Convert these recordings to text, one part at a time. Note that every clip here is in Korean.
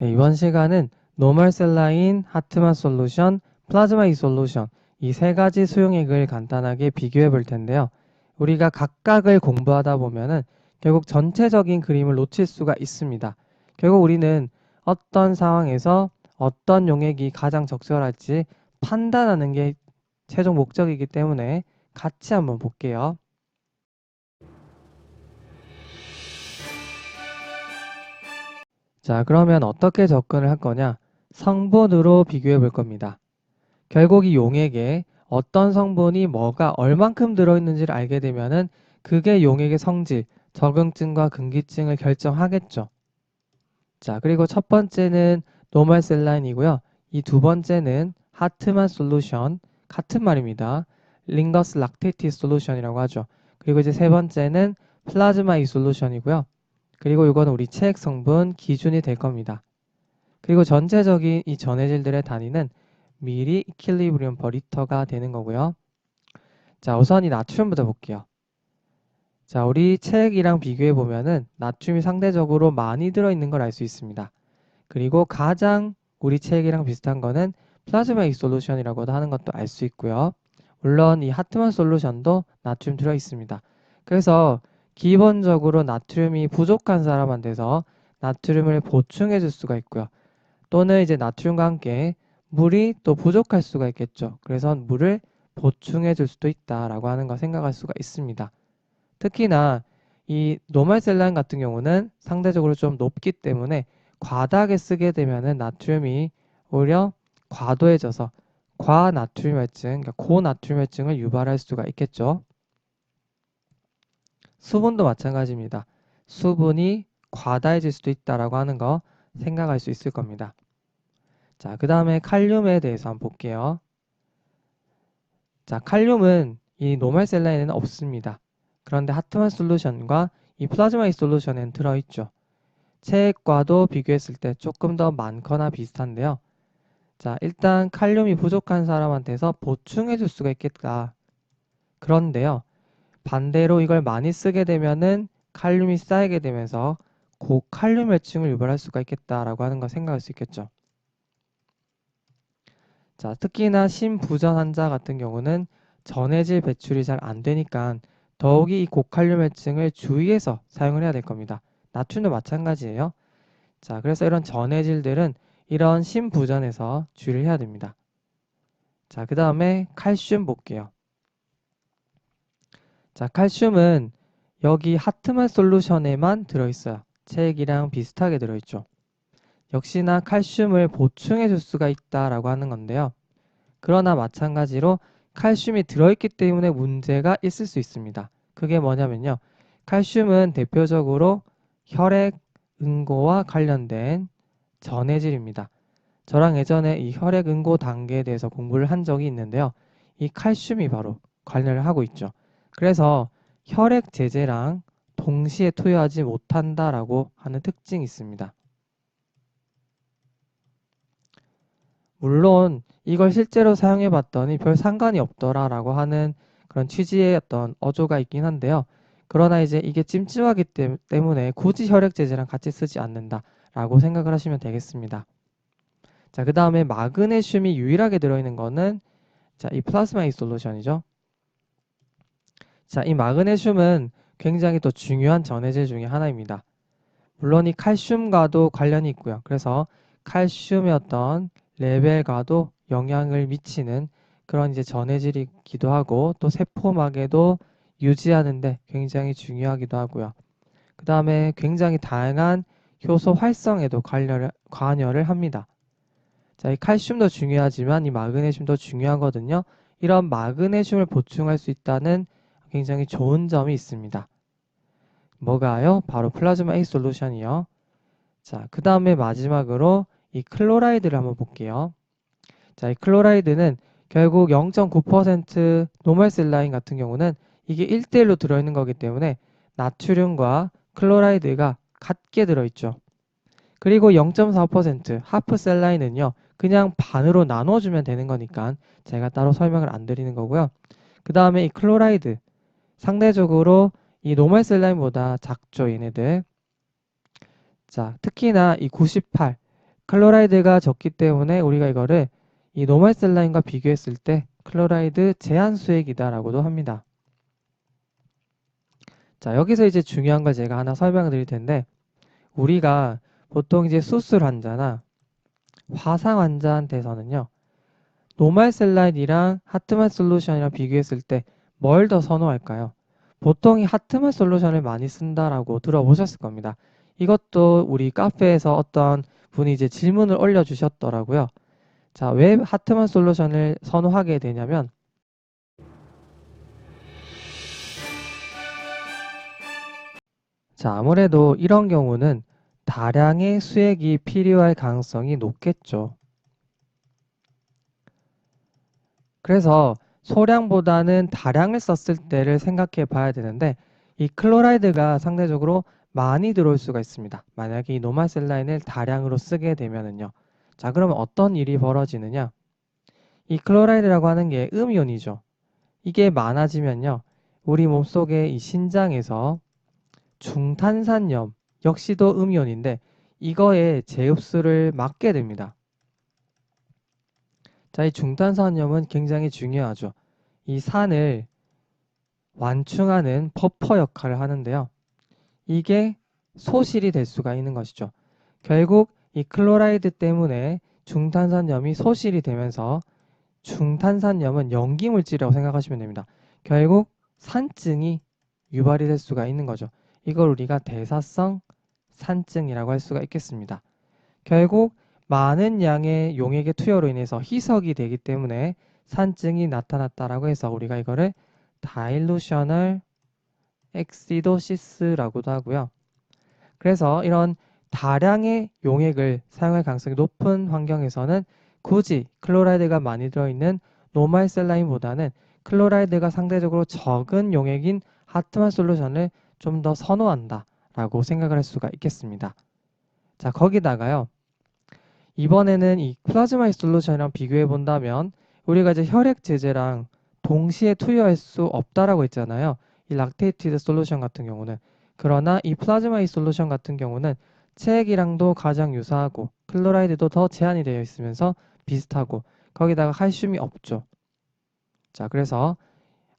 네, 이번 시간은 노멀 셀라인, 하트만 솔루션, 플라즈마 이솔루션 이 세 가지 수용액을 간단하게 비교해 볼 텐데요. 우리가 각각을 공부하다 보면은 결국 전체적인 그림을 놓칠 수가 있습니다. 결국 우리는 어떤 상황에서 어떤 용액이 가장 적절할지 판단하는 게 최종 목적이기 때문에 같이 한번 볼게요. 자, 그러면 어떻게 접근을 할 거냐? 성분으로 비교해 볼 겁니다. 결국 이 용액에 어떤 성분이 뭐가 얼만큼 들어있는지를 알게 되면은 그게 용액의 성질, 적응증과 금기증을 결정하겠죠. 자, 그리고 첫 번째는 노멀 셀라인이고요. 이 두 번째는 하트만 솔루션, 같은 말입니다. 링거스 락테이티 솔루션이라고 하죠. 그리고 이제 세 번째는 플라즈마 이 솔루션이고요. 그리고 이거는 우리 체액 성분 기준이 될 겁니다. 그리고 전체적인 이 전해질들의 단위는 미리 이퀄리브리움 퍼 리터가 되는 거고요. 자, 우선 이 나트륨부터 볼게요. 자, 우리 체액이랑 비교해 보면은 나트륨이 상대적으로 많이 들어있는 걸 알 수 있습니다. 그리고 가장 우리 체액이랑 비슷한 거는 플라즈마 이솔루션이라고도 하는 것도 알 수 있고요. 물론 이 하트만 솔루션도 나트륨 들어 있습니다. 그래서 기본적으로 나트륨이 부족한 사람한테서 나트륨을 보충해 줄 수가 있고요. 또는 이제 나트륨과 함께 물이 또 부족할 수가 있겠죠. 그래서 물을 보충해 줄 수도 있다라고 하는 거 생각할 수가 있습니다. 특히나 이 노멀셀란 같은 경우는 상대적으로 좀 높기 때문에 과다하게 쓰게 되면은 나트륨이 오히려 과도해져서 과나트륨혈증, 그러니까 고나트륨혈증을 유발할 수가 있겠죠. 수분도 마찬가지입니다. 수분이 과다해질 수도 있다라고 하는 거 생각할 수 있을 겁니다. 자, 그 다음에 칼륨에 대해서 한번 볼게요. 자, 칼륨은 이 노멀 셀라인에는 없습니다. 그런데 하트만 솔루션과 이 플라즈마 이 솔루션에는 들어있죠. 체액과도 비교했을 때 조금 더 많거나 비슷한데요. 자, 일단 칼륨이 부족한 사람한테서 보충해 줄 수가 있겠다. 그런데요, 반대로 이걸 많이 쓰게 되면은 칼륨이 쌓이게 되면서 고칼륨혈증을 유발할 수가 있겠다라고 하는 거 생각할 수 있겠죠. 자, 특히나 심부전 환자 같은 경우는 전해질 배출이 잘 안 되니까 더욱이 이 고칼륨혈증을 주의해서 사용을 해야 될 겁니다. 나트륨도 마찬가지예요. 자, 그래서 이런 전해질들은 이런 심부전에서 주의를 해야 됩니다. 자, 그 다음에 칼슘 볼게요. 자, 칼슘은 여기 하트만 솔루션에만 들어있어요. 체액이랑 비슷하게 들어있죠. 역시나 칼슘을 보충해 줄 수가 있다라고 하는 건데요. 그러나 마찬가지로 칼슘이 들어있기 때문에 문제가 있을 수 있습니다. 그게 뭐냐면요. 칼슘은 대표적으로 혈액 응고와 관련된 전해질입니다. 저랑 예전에 이 혈액 응고 단계에 대해서 공부를 한 적이 있는데요. 이 칼슘이 바로 관련을 하고 있죠. 그래서 혈액 제제랑 동시에 투여하지 못한다라고 하는 특징이 있습니다. 물론 이걸 실제로 사용해 봤더니 별 상관이 없더라라고 하는 그런 취지의 어떤 어조가 있긴 한데요. 그러나 이제 이게 찜찜하기 때문에 굳이 혈액 제제랑 같이 쓰지 않는다라고 생각을 하시면 되겠습니다. 자, 그 다음에 마그네슘이 유일하게 들어있는 거는 자, 이 플라스마 이 솔루션이죠. 자, 이 마그네슘은 굉장히 또 중요한 전해질 중에 하나입니다. 물론 이 칼슘과도 관련이 있고요. 그래서 칼슘의 어떤 레벨과도 영향을 미치는 그런 이제 전해질이기도 하고 또 세포막에도 유지하는데 굉장히 중요하기도 하고요. 그 다음에 굉장히 다양한 효소 활성에도 관여를 합니다. 자, 이 칼슘도 중요하지만 이 마그네슘도 중요하거든요. 이런 마그네슘을 보충할 수 있다는 굉장히 좋은 점이 있습니다. 뭐가요? 바로 플라즈마 A 솔루션이요. 자, 그 다음에 마지막으로 이 클로라이드를 한번 볼게요. 자, 이 클로라이드는 결국 0.9% 노멀 셀라인 같은 경우는 이게 1대1로 들어있는 거기 때문에 나트륨과 클로라이드가 같게 들어있죠. 그리고 0.4% 하프 셀라인은요. 그냥 반으로 나눠주면 되는 거니까 제가 따로 설명을 안 드리는 거고요. 그 다음에 이 클로라이드 상대적으로 이 노멀 셀라인보다 작죠, 얘네들. 자, 특히나 이 98 클로라이드가 적기 때문에 우리가 이거를 이 노멀 셀라인과 비교했을 때 클로라이드 제한 수액이다라고도 합니다. 자, 여기서 이제 중요한 걸 제가 하나 설명을 드릴 텐데, 우리가 보통 이제 수술 환자나 화상 환자한테서는요, 노멀 셀라인이랑 하트만 솔루션이랑 비교했을 때 뭘 더 선호할까요? 보통 이 하트만 솔루션을 많이 쓴다라고 들어보셨을 겁니다. 이것도 우리 카페에서 어떤 분이 이제 질문을 올려주셨더라고요. 자, 왜 하트만 솔루션을 선호하게 되냐면, 자, 아무래도 이런 경우는 다량의 수액이 필요할 가능성이 높겠죠. 그래서 소량보다는 다량을 썼을 때를 생각해 봐야 되는데, 이 클로라이드가 상대적으로 많이 들어올 수가 있습니다. 만약에 이 노말셀라인을 다량으로 쓰게 되면은요. 자, 그러면 어떤 일이 벌어지느냐? 이 클로라이드라고 하는 게 음이온이죠. 이게 많아지면요. 우리 몸속의 이 신장에서 중탄산염 역시도 음이온인데 이거의 재흡수를 막게 됩니다. 자, 이 중탄산염은 굉장히 중요하죠. 이 산을 완충하는 버퍼 역할을 하는데요. 이게 소실이 될 수가 있는 것이죠. 결국 이 클로라이드 때문에 중탄산염이 소실이 되면서 중탄산염은 염기물질이라고 생각하시면 됩니다. 결국 산증이 유발이 될 수가 있는 거죠. 이걸 우리가 대사성 산증이라고 할 수가 있겠습니다. 결국 많은 양의 용액의 투여로 인해서 희석이 되기 때문에 산증이 나타났다라고 해서 우리가 이거를 다일루셔널 엑시도시스라고도 하고요. 그래서 이런 다량의 용액을 사용할 가능성이 높은 환경에서는 굳이 클로라이드가 많이 들어있는 노멀 셀라인보다는 클로라이드가 상대적으로 적은 용액인 하트만 솔루션을 좀 더 선호한다 라고 생각을 할 수가 있겠습니다. 자, 거기다가요. 이번에는 이 플라즈마이 솔루션이랑 비교해 본다면 우리가 이제 혈액 제제랑 동시에 투여할 수 없다라고 했잖아요. 이 락테이티드 솔루션 같은 경우는. 그러나 이 플라즈마이 솔루션 같은 경우는 체액이랑도 가장 유사하고 클로라이드도 더 제한이 되어 있으면서 비슷하고 거기다가 칼슘이 없죠. 자, 그래서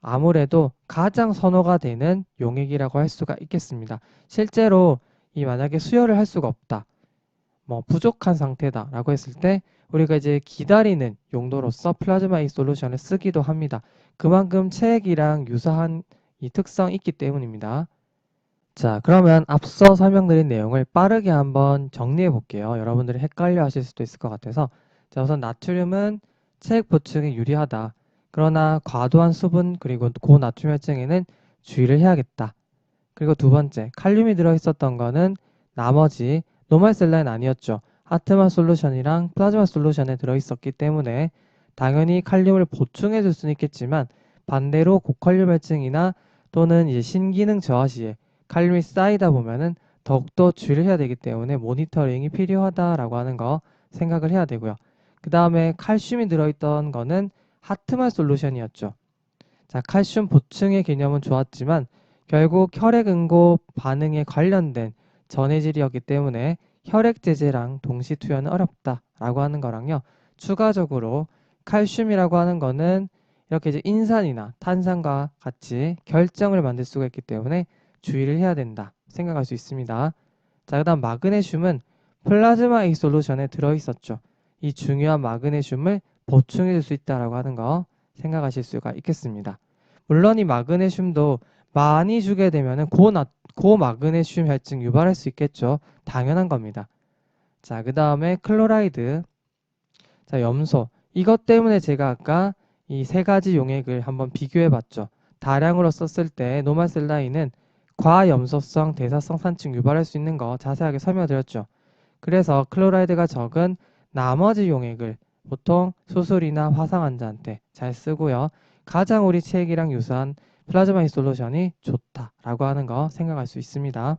아무래도 가장 선호가 되는 용액이라고 할 수가 있겠습니다. 실제로 이 만약에 수혈을 할 수가 없다. 뭐 부족한 상태다라고 했을 때 우리가 이제 기다리는 용도로서 플라즈마 이 솔루션을 쓰기도 합니다. 그만큼 체액이랑 유사한 이 특성이 있기 때문입니다. 자, 그러면 앞서 설명드린 내용을 빠르게 한번 정리해 볼게요. 여러분들이 헷갈려 하실 수도 있을 것 같아서. 자, 우선 나트륨은 체액 보충에 유리하다. 그러나 과도한 수분 그리고 고나트륨 혈증에는 주의를 해야겠다. 그리고 두 번째, 칼륨이 들어있었던 거는 나머지 노멀 셀라인 아니었죠. 하트만 솔루션이랑 플라즈마 솔루션에 들어있었기 때문에 당연히 칼륨을 보충해 줄 수는 있겠지만 반대로 고칼륨 혈증이나 또는 이제 신기능 저하 시에 칼륨이 쌓이다 보면은 더욱더 주의를 해야 되기 때문에 모니터링이 필요하다라고 하는 거 생각을 해야 되고요. 그 다음에 칼슘이 들어있던 거는 하트만 솔루션이었죠. 자, 칼슘 보충의 개념은 좋았지만 결국 혈액 응고 반응에 관련된 전해질이었기 때문에 혈액 제제랑 동시 투여는 어렵다라고 하는 거랑요. 추가적으로 칼슘이라고 하는 거는 이렇게 이제 인산이나 탄산과 같이 결정을 만들 수가 있기 때문에 주의를 해야 된다 생각할 수 있습니다. 자, 그다음 마그네슘은 플라즈마 이 솔루션에 들어 있었죠. 이 중요한 마그네슘을 보충해 줄 수 있다라고 하는 거 생각하실 수가 있겠습니다. 물론 이 마그네슘도 많이 주게 되면은 고마그네슘 혈증 유발할 수 있겠죠. 당연한 겁니다. 자, 그 다음에 클로라이드. 자, 염소. 이것 때문에 제가 아까 이 세 가지 용액을 한번 비교해 봤죠. 다량으로 썼을 때 노말셀라인은 과염소성 대사성 산증 유발할 수 있는 거 자세하게 설명드렸죠. 그래서 클로라이드가 적은 나머지 용액을 보통 수술이나 화상 환자한테 잘 쓰고요. 가장 우리 체액이랑 유사한 플라즈마 솔루션이 좋다라고 하는 거 생각할 수 있습니다.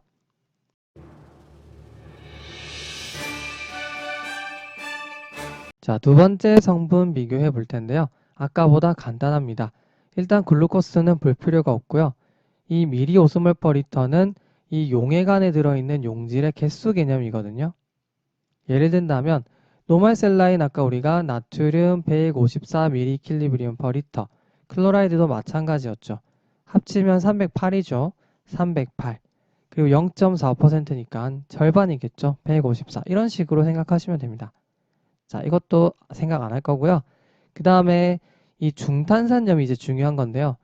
자, 두 번째 성분 비교해 볼 텐데요. 아까보다 간단합니다. 일단 글루코스는 볼 필요가 없고요. 이 미리 오스몰 퍼 리터는 이 용액 안에 들어있는 용질의 개수 개념이거든요. 예를 든다면 노멀 셀라인 아까 우리가 나트륨 154mg/L, 클로라이드도 마찬가지였죠. 합치면 308이죠. 308. 그리고 0.4%니까 절반이겠죠. 154. 이런 식으로 생각하시면 됩니다. 자, 이것도 생각 안 할 거고요. 그 다음에 이 중탄산염이 이제 중요한 건데요.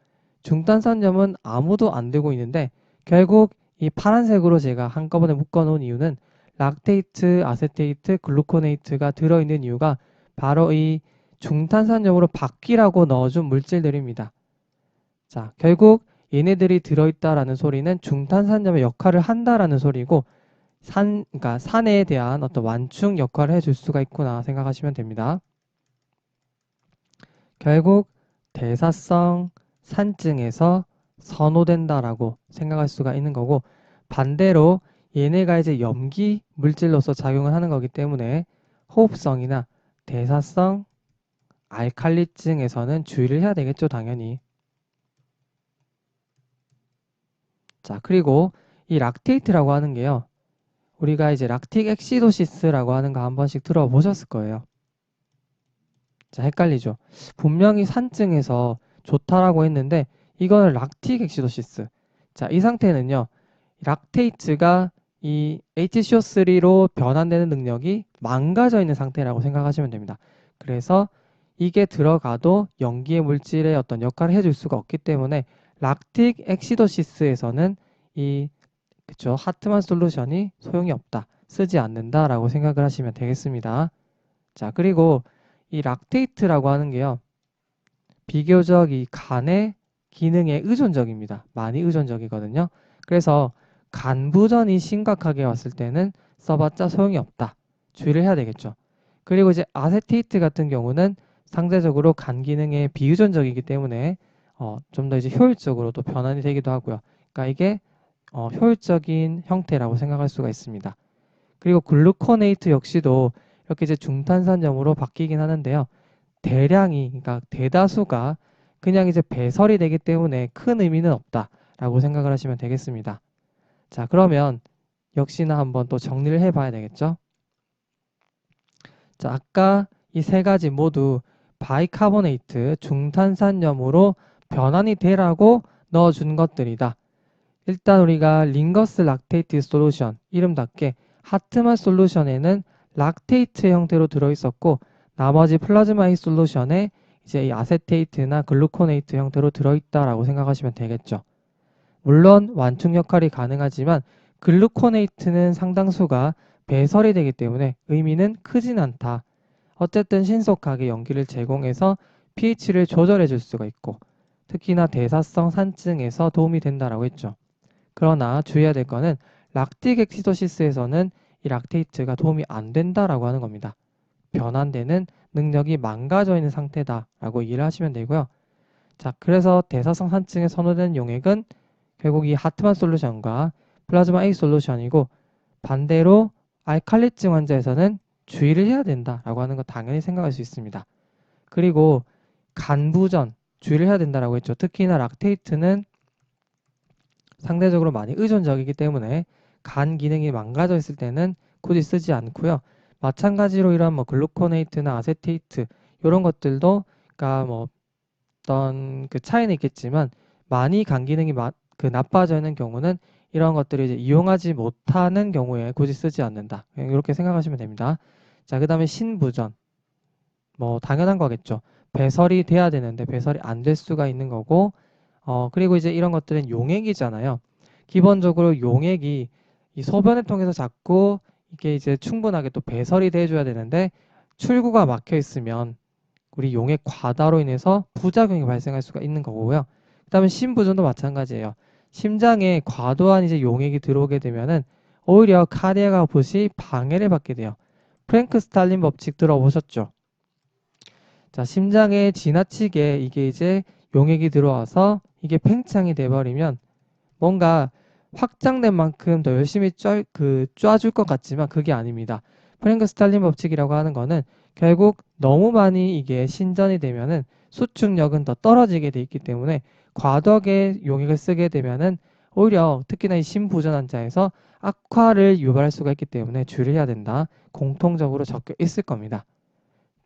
중탄산염은 아무도 안 들고 있는데 결국 이 파란색으로 제가 한꺼번에 묶어놓은 이유는 락테이트, 아세테이트, 글루코네이트가 들어있는 이유가 바로 이 중탄산염으로 바뀌라고 넣어준 물질들입니다. 자, 결국 얘네들이 들어있다라는 소리는 중탄산염의 역할을 한다라는 소리고 그러니까 산에 대한 어떤 완충 역할을 해줄 수가 있구나 생각하시면 됩니다. 결국 대사성 산증에서 선호된다라고 생각할 수가 있는 거고 반대로 얘네가 이제 염기 물질로서 작용을 하는 거기 때문에 호흡성이나 대사성 알칼리증에서는 주의를 해야 되겠죠, 당연히. 자, 그리고 이 락테이트라고 하는 게요. 우리가 이제 락틱 엑시도시스라고 하는 거 한 번씩 들어보셨을 거예요. 자, 헷갈리죠? 분명히 산증에서 좋다라고 했는데 이거는 락틱 엑시도시스. 자, 이 상태는요. 락테이트가 이 HCO3로 변환되는 능력이 망가져 있는 상태라고 생각하시면 됩니다. 그래서 이게 들어가도 염기의 물질의 어떤 역할을 해줄 수가 없기 때문에 락틱 엑시도시스에서는 이 그쵸 하트만 솔루션이 소용이 없다, 쓰지 않는다라고 생각을 하시면 되겠습니다. 자, 그리고 이 락테이트라고 하는 게요. 비교적 이 간의 기능에 의존적입니다. 많이 의존적이거든요. 그래서 간부전이 심각하게 왔을 때는 써봤자 소용이 없다. 주의를 해야 되겠죠. 그리고 이제 아세테이트 같은 경우는 상대적으로 간 기능에 비의존적이기 때문에 좀 더 이제 효율적으로 또 변환이 되기도 하고요. 그러니까 이게 효율적인 형태라고 생각할 수가 있습니다. 그리고 글루코네이트 역시도 이렇게 이제 중탄산염으로 바뀌긴 하는데요. 대량이, 그러니까 대다수가 그냥 이제 배설이 되기 때문에 큰 의미는 없다라고 생각을 하시면 되겠습니다. 자, 그러면 역시나 한번 또 정리를 해봐야 되겠죠? 자, 아까 이 세 가지 모두 바이카보네이트, 중탄산염으로 변환이 되라고 넣어준 것들이다. 일단 우리가 링거스 락테이트 솔루션, 이름답게 하트맛 솔루션에는 락테이트 형태로 들어있었고 나머지 플라즈마이 솔루션에 이제 이 아세테이트나 글루코네이트 형태로 들어있다라고 생각하시면 되겠죠. 물론 완충 역할이 가능하지만 글루코네이트는 상당수가 배설이 되기 때문에 의미는 크진 않다. 어쨌든 신속하게 염기를 제공해서 pH를 조절해 줄 수가 있고 특히나 대사성 산증에서 도움이 된다라고 했죠. 그러나 주의해야 될 거는 락틱 엑시도시스에서는 이 락테이트가 도움이 안 된다라고 하는 겁니다. 변환되는 능력이 망가져 있는 상태다라고 이해를 하시면 되고요. 자, 그래서 대사성 산증에 선호되는 용액은 결국 이 하트만 솔루션과 플라즈마 A 솔루션이고 반대로 알칼리증 환자에서는 주의를 해야 된다라고 하는 거 당연히 생각할 수 있습니다. 그리고 간부전 주의를 해야 된다라고 했죠. 특히나 락테이트는 상대적으로 많이 의존적이기 때문에 간 기능이 망가져 있을 때는 굳이 쓰지 않고요. 마찬가지로 이런 뭐 글루코네이트나 아세테이트 이런 것들도 그러니까 뭐 어떤 그 차이는 있겠지만 많이 간 기능이 나빠져 있는 경우는 이런 것들을 이제 이용하지 못하는 경우에 굳이 쓰지 않는다. 이렇게 생각하시면 됩니다. 자, 그 다음에 신부전. 뭐 당연한 거겠죠. 배설이 돼야 되는데 배설이 안 될 수가 있는 거고 그리고 이제 이런 것들은 용액이잖아요. 기본적으로 용액이 이 소변을 통해서 자꾸 이게 이제 충분하게 또 배설이 돼줘야 되는데 출구가 막혀 있으면 우리 용액 과다로 인해서 부작용이 발생할 수가 있는 거고요. 그다음에 심부전도 마찬가지예요. 심장에 과도한 이제 용액이 들어오게 되면은 오히려 카디악 아웃풋이 방해를 받게 돼요. 프랭크 스탈린 법칙 들어보셨죠? 자, 심장에 지나치게 이게 이제 용액이 들어와서 이게 팽창이 돼버리면 뭔가 확장된 만큼 더 열심히 쪄줄 것 같지만 그게 아닙니다. 프랭크 스탈린 법칙이라고 하는 거는 결국 너무 많이 이게 신전이 되면은 수축력은 더 떨어지게 돼 있기 때문에 과도하게 용액을 쓰게 되면은 오히려 특히나 이 심부전 환자에서 악화를 유발할 수가 있기 때문에 주의해야 된다. 공통적으로 적혀 있을 겁니다.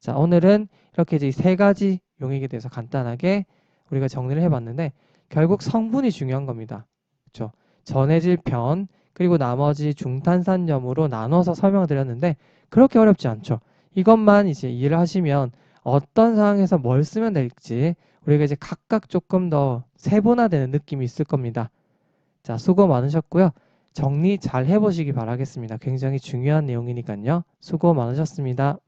자, 오늘은 이렇게 이제 이 세 가지 용액에 대해서 간단하게 우리가 정리를 해봤는데 결국 성분이 중요한 겁니다. 그렇죠? 전해질 편 그리고 나머지 중탄산염으로 나눠서 설명드렸는데 그렇게 어렵지 않죠. 이것만 이제 이해를 하시면 어떤 상황에서 뭘 쓰면 될지 우리가 이제 각각 조금 더 세분화되는 느낌이 있을 겁니다. 자, 수고 많으셨고요. 정리 잘 해보시기 바라겠습니다. 굉장히 중요한 내용이니까요. 수고 많으셨습니다.